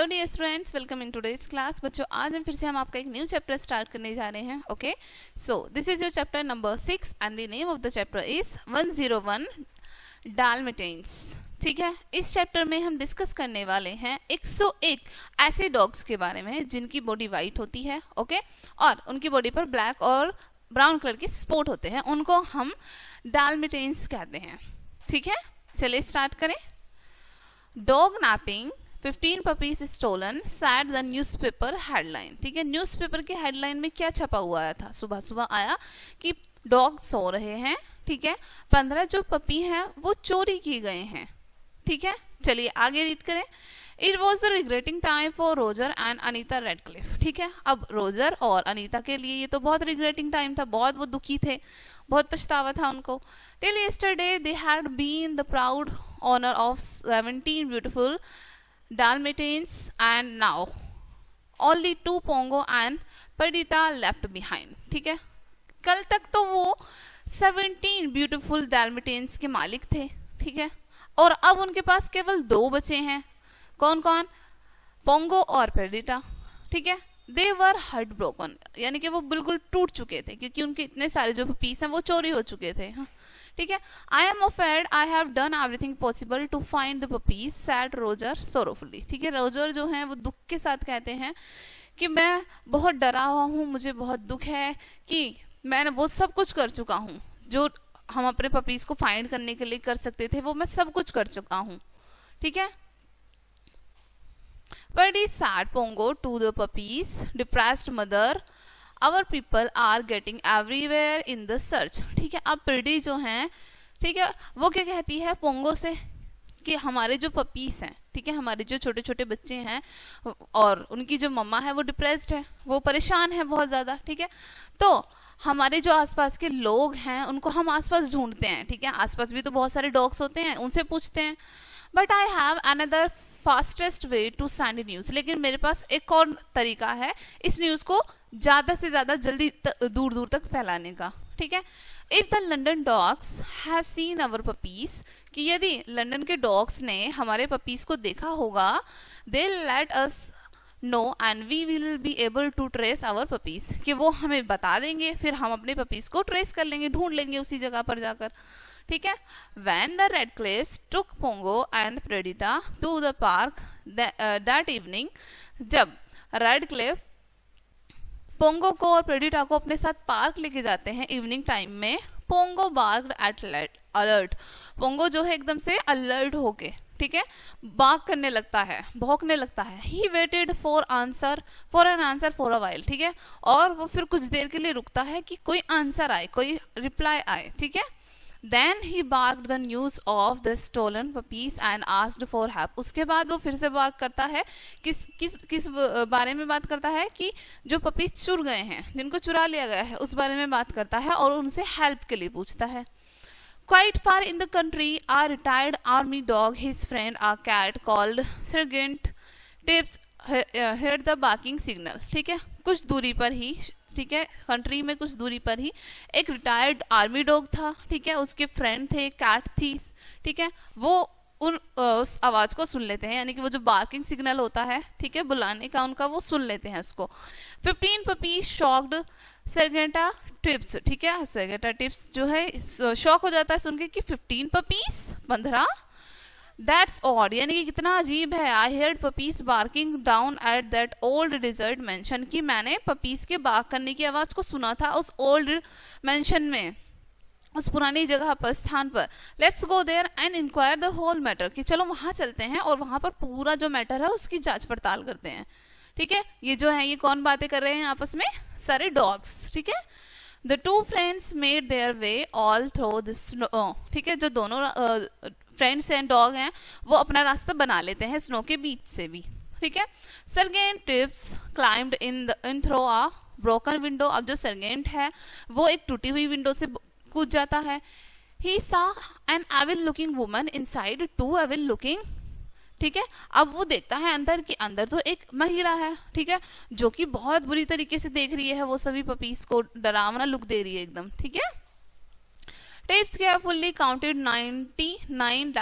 Hello dear students, welcome in today's class. बच्चों, आज हम फिर से आपका एक न्यू चैप्टर स्टार्ट करने जा रहे हैं। Okay, so this is your chapter number 6 and the name of the chapter is 101 डाल्मेटिन्स। ठीक है, इस चैप्टर में हम डिस्कस करने वाले हैं 101 ऐसे डॉग्स के बारे में जिनकी बॉडी वाइट होती है। ओके, और उनकी बॉडी पर ब्लैक और ब्राउन कलर के स्पॉट होते हैं, उनको हम डाल्मेटिन्स कहते हैं। ठीक है, चलिए स्टार्ट करें। Dog napping 15 puppies stolen said the newspaper headline। ठीक है, न्यूज़पेपर के हेडलाइन में क्या छपा हुआ आया था? सुबह सुबह आया कि डॉग सो रहे हैं। ठीक है, 15 जो पपी हैं वो चोरी की गए हैं। ठीक है, चलिए आगे रीड करें। It was a regretting time for Roger and Anita Radcliffe. ठीक है, अब रोजर और अनीता के लिए ये तो बहुत रिग्रेटिंग टाइम था, बहुत वो दुखी थे, बहुत पछतावा था उनको। Till yesterday they had been the proud owner of 17 beautiful Dalmatians and now only 2 Pongo and Perdita left behind। ठीक है, कल तक तो वो 17 ब्यूटीफुल Dalmatians के मालिक थे। ठीक है, और अब उनके पास केवल 2 बचे हैं। कौन कौन? पोंगो और पेर्डिटा। ठीक है, दे वर हार्ट ब्रोकन, यानी कि वो बिल्कुल टूट चुके थे क्योंकि उनके इतने सारे जो पीस हैं वो चोरी हो चुके थे। हाँ, ठीक है। I am afraid I have done everything possible to find the puppies said Roger sorrowfully. ठीक है, रोजर जो है वो दुख के साथ कहते हैं कि मैं बहुत डरा हुआ हूँ, मुझे बहुत दुख है कि मैंने वो सब कुछ कर चुका हूँ जो हम अपने पपीज को फाइंड करने के लिए कर सकते थे, वो मैं सब कुछ कर चुका हूँ। ठीक है, Purdy sad Pongo to the puppies, depressed mother, our people are getting everywhere in the search। ठीक है, अब पर्डी जो हैं, ठीक है, वो क्या कहती है पोंगो से कि हमारे जो पपीस हैं, ठीक है, हमारे जो छोटे छोटे बच्चे हैं और उनकी जो मम्मा है वो डिप्रेस्ड है, वो परेशान है बहुत ज़्यादा। ठीक है, तो हमारे जो आसपास के लोग हैं उनको हम आसपास ढूंढते हैं। ठीक है, आसपास भी तो बहुत सारे डॉग्स होते हैं, उनसे पूछते हैं। But I have another fastest way to send news. लेकिन मेरे पास एक और तरीका है इस न्यूज़ को ज़्यादा से ज़्यादा जल्दी दूर दूर तक फैलाने का। ठीक है, if the London dogs have seen our puppies, कि यदि लंदन के डॉग्स ने हमारे पपीज को देखा होगा, they let us know and we will be able to trace our puppies, कि वो हमें बता देंगे, फिर हम अपने पपीज को ट्रेस कर लेंगे, ढूंढ लेंगे उसी जगह पर जाकर। ठीक है, when the Radcliffes took Pongo and Perdita to the park that evening, जब रेडक्लिफ पोंगो को और प्रेडिटा को अपने साथ पार्क लेके जाते हैं इवनिंग टाइम में, पोंगो बार्क्ड एट अलर्ट। पोंगो जो है एकदम से अलर्ट होके, ठीक है, बार्क करने लगता है, भौंकने लगता है। He waited for an answer for a while. ठीक है, और वो फिर कुछ देर के लिए रुकता है कि कोई आंसर आए, कोई रिप्लाई आए। ठीक है, Then he barked the news of the stolen puppies and asked for help। उसके बाद वो फिर से बार्क करता है, किस बारे में बात करता है कि जो पपीज चुर गए हैं, जिनको चुरा लिया गया है, उस बारे में बात करता है और उनसे हेल्प के लिए पूछता है। Quite far in the country, a retired army dog, his friend, a cat called Sergeant Tibbs, heard the barking signal। ठीक है, कुछ दूरी पर ही, ठीक है, कंट्री में कुछ दूरी पर ही एक रिटायर्ड आर्मी डॉग था। ठीक है, उसके फ्रेंड थे, कैट थी। ठीक है, वो उस आवाज़ को सुन लेते हैं, यानी कि वो जो बार्किंग सिग्नल होता है, ठीक है, बुलाने का उनका, वो सुन लेते हैं उसको। 15 पपीज शॉक्ड सर्जेंटा टिप्स। ठीक है, सर्जेंटा टिप्स जो है शॉक हो जाता है सुन के कि 15 पपीज, 15, दैट्स ऑड, यानी कि कितना अजीब है। I heard puppies barking down at that old desert mansion, कि मैंने पपीज के बार्क करने की आवाज़ को सुना था उस ओल्ड मेंशन में, उस पुरानी जगह पर, स्थान पर। Let's go there and inquire the whole matter, कि चलो वहाँ चलते हैं और वहाँ पर पूरा जो मैटर है उसकी जांच पड़ताल करते हैं। ठीक है, ये जो है ये कौन बातें कर रहे हैं आपस में? सारे डॉग्स। ठीक है, the two friends made their way all through the snow. ठीक है, जो दोनों फ्रेंड्स हैं, डॉग हैं, वो अपना रास्ता बना लेते हैं स्नो के बीच से भी। ठीक है, sergeant tips climbed in through a broken window. अब जो सर्जेंट है वो एक टूटी हुई विंडो से कूद जाता है। He saw an evil looking woman inside, too evil looking. ठीक है, अब वो देखता है अंदर, कि अंदर तो एक महिला है, ठीक है, जो कि बहुत बुरी तरीके से देख रही है, वो सभी पपीज को डरावना लुक दे रही है एकदम। ठीक है, टिप्स केयरफुली काउंटेड 99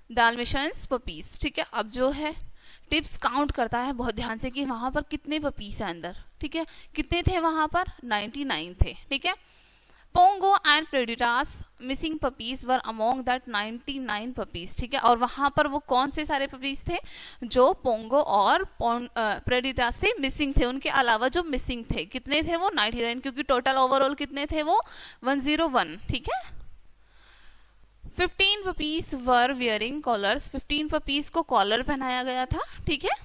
डाल्मेशियंस पपीज। ठीक है, अब जो है टिप्स काउंट करता है बहुत ध्यान से कि वहां पर कितने पपीज हैं अंदर, ठीक है, कितने थे वहां पर, 99 थे, ठीक है। Pongo and Perdita's missing puppies were among that 99 puppies, ठीक है, और वहां पर वो कौन से सारे पपीज थे जो पोंगो और प्रेडिटास से मिसिंग थे, उनके अलावा जो मिसिंग थे कितने थे वो 99, क्योंकि टोटल ओवरऑल कितने थे वो 101, ठीक है। 15 puppies were wearing collars, 15 puppies को कॉलर पहनाया गया था, ठीक है।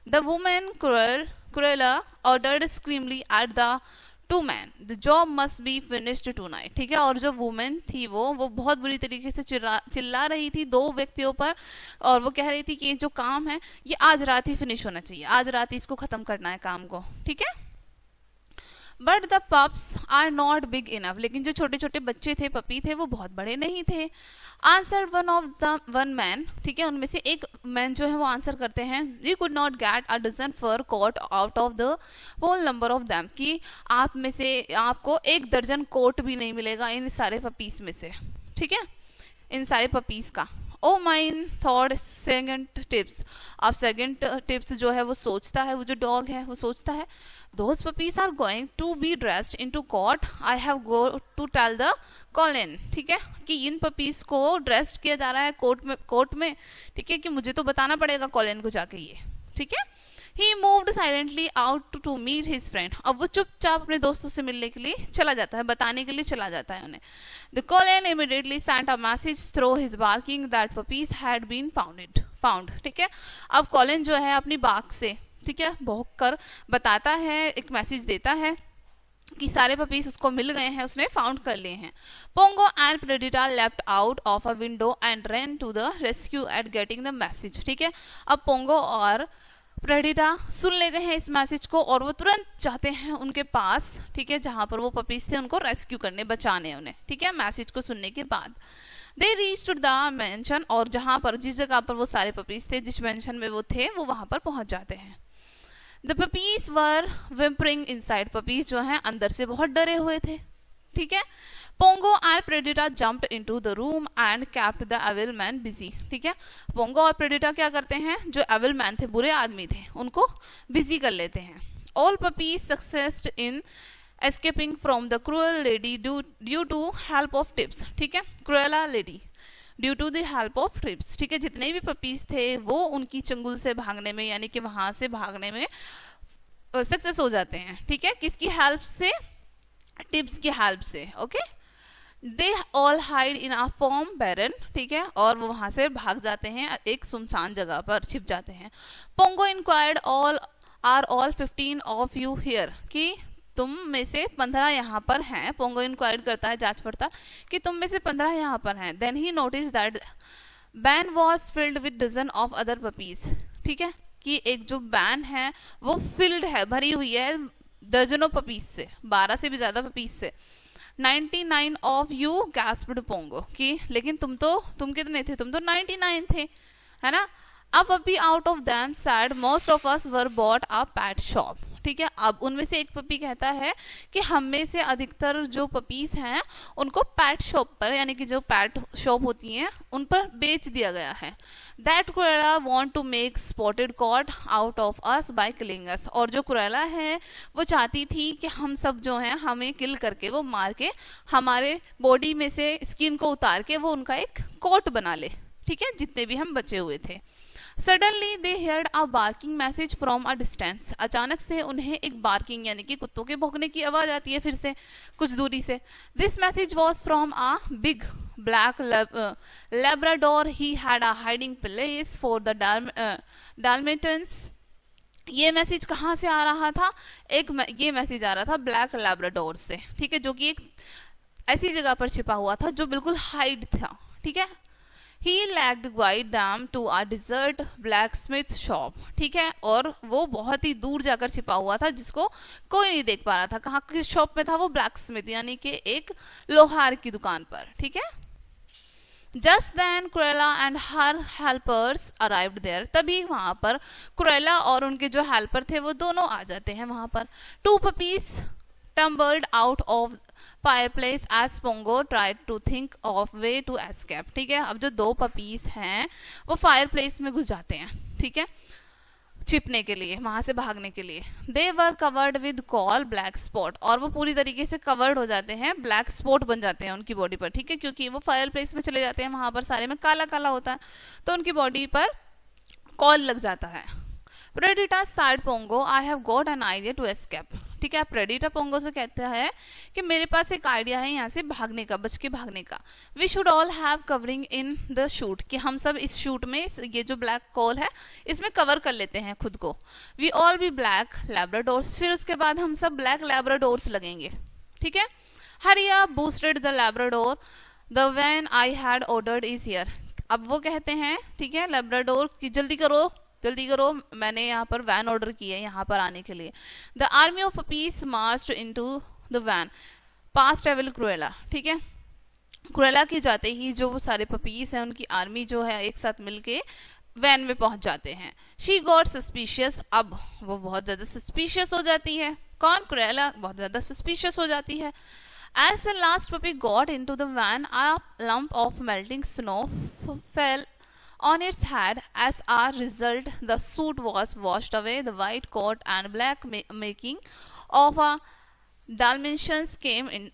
The women Cruella ordered screamly at the two man the job must be finished tonight, ठीक है, और जो वुमेन थी वो बहुत बुरी तरीके से चिल्ला रही थी 2 व्यक्तियों पर, और वो कह रही थी कि जो काम है ये आज रात ही फिनिश होना चाहिए, आज रात ही इसको खत्म करना है काम को, ठीक है। But the pups are not big enough, लेकिन जो छोटे छोटे बच्चे थे, पपी थे, वो बहुत बड़े नहीं थे। आंसर वन मैन, ठीक है, उनमें से एक मैन जो है वो आंसर करते हैं, you could not get a dozen fur coat out of the whole number of them, कि आप में से आपको 1 दर्जन कोट भी नहीं मिलेगा इन सारे पपीस में से, ठीक है, इन सारे पपीस का। ओ माइन थॉट सेकंड टिप्स, अब सेकंड टिप्स जो है वो सोचता है, वो जो डॉग है वो सोचता है, those puppies are going to be dressed into coat, I have go to tell the Colin, ठीक है, कि इन पपीज को ड्रेस किया जा रहा है कोट में, ठीक है, कि मुझे तो बताना पड़ेगा कॉलिन को जाके ये, ठीक है। He moved silently out to meet his friend, अब वो चुपचाप अपने दोस्तों से मिलने के लिए चला जाता है, बताने के लिए चला जाता है उन्हें। The Colin immediately sent a message through his barking that puppies had been found, ठीक है। अब कॉलिन जो है अपनी बाग से, ठीक है, भौंक कर बताता है, एक मैसेज देता है कि सारे पपीज उसको मिल गए हैं, उसने फाउंड कर लिए हैं। Pongo and Perdita left out of a window and run to the rescue at getting the message, ठीक है। अब पोंगो और प्रेडिटा सुन लेते हैं इस मैसेज को और वो तुरंत जाते हैं उनके पास, ठीक है, जहां पर वो पपीज थे, उनको रेस्क्यू करने, बचाने उन्हें, ठीक है, मैसेज को सुनने के बाद। दे रीच्ड द मेंशन, और जहां पर जिस जगह पर वो सारे पपीज थे, जिस मेंशन में वो थे, वो वहां पर पहुंच जाते हैं। The puppies were whimpering inside, puppies जो हैं अंदर से बहुत डरे हुए थे, ठीक है। Pongo and Perdita jumped into the room and kept the evil man busy, ठीक है। पोंगो और प्रेडिटा क्या करते हैं, जो एविल मैन थे, बुरे आदमी थे, उनको बिजी कर लेते हैं। All puppies succeeded in escaping from the cruel lady due to help of tips, ठीक है, Cruella lady due to the help of trips, ठीक है, जितने भी पपीज थे वो उनकी चंगुल से भागने में, यानी कि वहां से भागने में सक्सेस हो जाते हैं, ठीक है, किसकी हेल्प से, टिप्स की हेल्प से, okay. They all hide in a farm barn, ठीक है, और वो वहां से भाग जाते हैं, एक सुनसान जगह पर छिप जाते हैं। Pongo inquired all 15 of you here, कि तुम में से 15 यहाँ पर हैं। पोंगो इंक्वायर करता है, जांच पड़ताल, कि तुम में से 15 यहाँ पर हैं। Then he notice that barn was filled with dozen of other puppies, ठीक है, कि एक जो बैन है वो फिल्ड है, भरी हुई है दर्जनों पपीज से, 12 से भी ज्यादा पपीज से। 99 ऑफ यू गैस्प्ड पोंगो, कि लेकिन तुम कितने थे, तुम तो 99 थे, है ना। अब अभी out of them sad most of us were bought a pet shop, ठीक है। अब उनमें से एक पपी कहता है कि हम में से अधिकतर जो पपीज हैं उनको पैट शॉप पर, यानी कि जो पैट शॉप होती हैं उन पर बेच दिया गया है। That Cruella want to make spotted coat out of us by killing us, और जो क्रुएला है वो चाहती थी कि हम सब जो हैं हमें किल करके, वो मार के हमारे बॉडी में से स्किन को उतार के वो उनका एक कोट बना ले, ठीक है, जितने भी हम बचे हुए थे। Suddenly they heard a barking message from a distance, अचानक से उन्हें एक बार्किंग यानी कि कुत्तों के भौंकने की आवाज आती है फिर से कुछ दूरी से। This message was from a big black Labrador, he had a hiding place for the Dalmatians. ये मैसेज कहाँ से आ रहा था, ये मैसेज आ रहा था ब्लैक लैब्राडोर से, ठीक है, जो कि एक ऐसी जगह पर छिपा हुआ था जो बिल्कुल हाइड था, ठीक है। He lagged guide them to a desert blacksmith shop, ठीक है, और वो बहुत ही दूर जाकर छिपा हुआ था जिसको कोई नहीं देख पा रहा था। कहाँ किस शॉप में था वो, ब्लैकस्मिथ यानी कि एक लोहार की दुकान पर, ठीक है। Just then Cruella and her helpers arrived there, तभी वहां पर क्रुएला और उनके जो हेल्पर थे वो दोनों आ जाते हैं वहां पर। Two puppies tumbled out of fireplace as Pongo tried to think of way to escape, ठीक है। अब जो 2 पपीज हैं वो फायरप्लेस में घुस जाते हैं, ठीक है। छिपने के लिए, वहां से भागने के लिए। They were covered with coal black spot, और वो पूरी तरीके से कवर्ड हो जाते हैं, ब्लैक स्पॉट बन जाते हैं उनकी बॉडी पर, ठीक है, क्योंकि वो फायर प्लेस में चले जाते हैं, वहां पर सारे में काला काला होता है, तो उनकी बॉडी पर कॉल लग जाता है। Perdita said Pongo, I have got an idea to escape, ठीक है। प्रेडिटा पोंगो से कहता है कि मेरे पास एक आइडिया है यहाँ से भागने का, बच के भागने का। We should all have covering in the soot, कि हम सब इस शूट में, ये जो ब्लैक कॉल है इसमें कवर कर लेते हैं खुद को। वी ऑल बी ब्लैक लैब्राडोर्स, फिर उसके बाद हम सब ब्लैक लैब्राडोर्स लगेंगे, ठीक है। Hurry up boosted the Labrador, the when I had ordered is here. अब वो कहते हैं, ठीक है, लैब्राडोर की जल्दी करो जल्दी करो, मैंने यहाँ पर वैन ऑर्डर की है यहाँ पर आने के लिए। The army of puppies marched into the van past travel Cruella, ठीक है। क्रुएला के जाते ही जो वो सारे पपीज हैं उनकी आर्मी जो है एक साथ मिलके वैन में पहुंच जाते हैं। शी गॉट सस्पिशियस, अब वो बहुत ज्यादा सस्पिशियस हो जाती है। कौन? क्रुएला बहुत ज्यादा सस्पिशियस हो जाती है। As the last puppy got into the van, a lump of melting snow fell on its head. As a result, the suit was washed away. The white coat and black making of a Dalmatians came in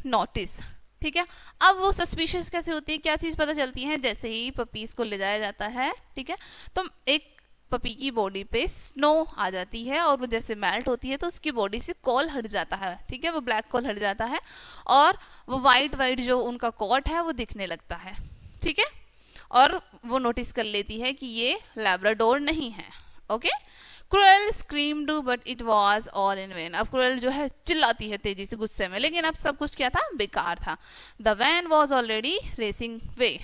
notice. ठीक है, अब वो suspicious कैसे होती है, क्या चीज पता चलती है? जैसे ही पपीज को ले जाया जाता है, ठीक है, तो एक पपी की बॉडी पे स्नो आ जाती है और वो जैसे मेल्ट होती है तो उसकी बॉडी से कॉल हट जाता है, ठीक है, वो ब्लैक कॉल हट जाता है और वो वाइट वाइट जो उनका कोट है वो दिखने लगता है, ठीक है, और वो नोटिस कर लेती है कि ये लैब्राडोर नहीं है। Okay, cruel screamed but it was all in when. अब क्रुएल जो है चिल्लाती है तेजी से गुस्से में, लेकिन अब सब कुछ क्या था? बेकार था। The van was already racing way,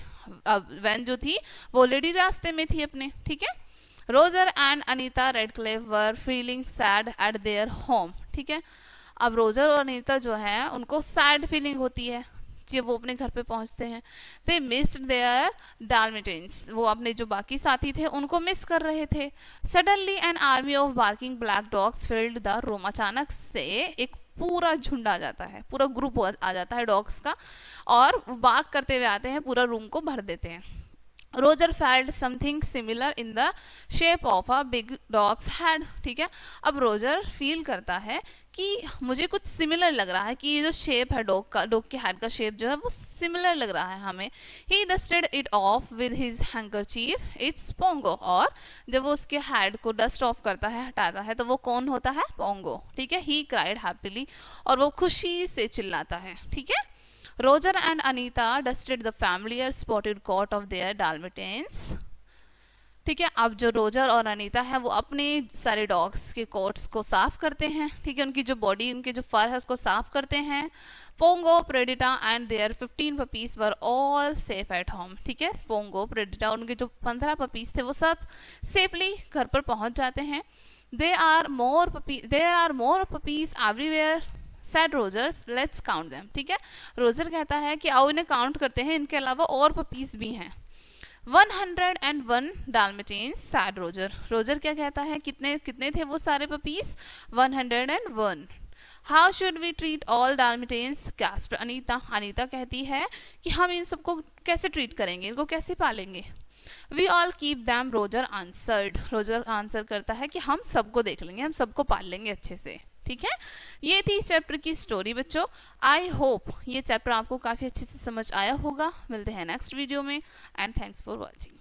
अब वैन जो थी वो ऑलरेडी रास्ते में थी अपने, ठीक है। Roger and Anita Radcliffe were feeling sad at their home, ठीक है। अब रोजर और अनीता जो है उनको सैड फीलिंग होती है जब वो अपने घर पे पहुंचते हैं। दे मिस्ड देयर डाल्मेटिन्स, वो अपने जो बाकी साथी थे उनको मिस कर रहे थे। Suddenly an army of barking black dogs filled the room, अचानक से एक पूरा झुंड आ जाता है, पूरा ग्रुप आ जाता है डॉग्स का और बार्क करते हुए आते हैं, पूरा रूम को भर देते हैं। Roger felt something similar in the shape of a big dogs head, ठीक है। अब रोजर फील करता है कि मुझे कुछ सिमिलर लग रहा है कि ये जो शेप है डॉग का, डॉग के हेड का शेप जो है वो सिमिलर लग रहा है हमें। He dusted it off with his handkerchief, it's Pongo, और जब वो उसके हेड को डस्ट ऑफ करता है, हटाता है, तो वो कौन होता है? पोंगो, ठीक है। ही क्राइड हैप्पीली, और वो खुशी से चिल्लाता है, ठीक है। Roger and Anita dusted the familiar spotted coat of their Dalmatians, ठीक है। अब जो रोजर और अनीता है वो अपने सारे डॉग्स के कोट्स को साफ करते हैं, ठीक है, उनकी जो बॉडी, उनके जो फर है उसको साफ करते हैं। Pongo, Perdita and their 15 puppies were all safe at home, ठीक है। पोंगो, प्रेडिटा, उनके जो 15 पपीज थे वो सब सेफली घर पर पहुंच जाते हैं। There are more puppies everywhere said Rogers, let's count them, ठीक है। रोजर कहता है कि आओ इन्हें काउंट करते हैं, इनके अलावा और पपीज भी हैं। 101 डाल्मेटिन्स, सैड रोजर। रोजर क्या कहता है? कितने थे वो सारे puppies? 101। How should we treat all Dalmatians, gasped Anita. Anita कहती है कि हम इन सबको कैसे ट्रीट करेंगे, इनको कैसे पालेंगे? We all keep them, Roger answered. Roger answer करता है कि हम सबको देख लेंगे, हम सबको पाल लेंगे अच्छे से, ठीक है। ये थी इस चैप्टर की स्टोरी बच्चों। आई होप ये चैप्टर आपको काफी अच्छे से समझ आया होगा। मिलते हैं नेक्स्ट वीडियो में एंड थैंक्स फॉर वॉचिंग।